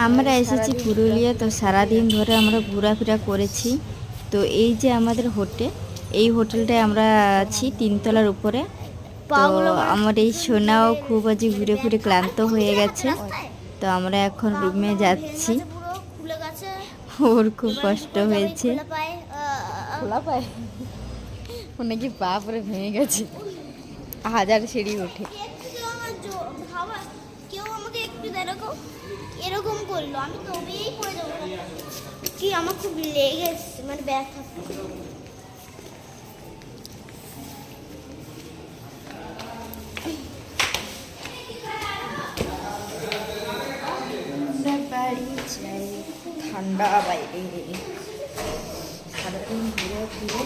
আমরা এসেছি পুরুলিয়া। তো সারাদিন ধরে আমরা ঘোরাফেরা করেছি। তো এই যে আমাদের হোটেল, এই হোটেলটায় আমরা আছি 3 তলার উপরে। তো আমার এই সোনাও খুব আজ ঘুরে ঘুরে ক্লান্ত হয়ে গেছে। তো আমরা এখন রুমে যাচ্ছি। ওর খুব কষ্ট হয়েছে। খোলা পায় নাকি পা পরে ভেঙে গেছে, 1000 সিঁড়ি উঠে। কেউ আমাকে একটু দেখো এরকম করলো, আমি তবেই পড়ে যাবো। কি আমার খুব লেগেছে, মানে ব্যথা। বাড়ি যাই, ঠান্ডা বাইরে, সারাদিন ঘুরে ঘুরে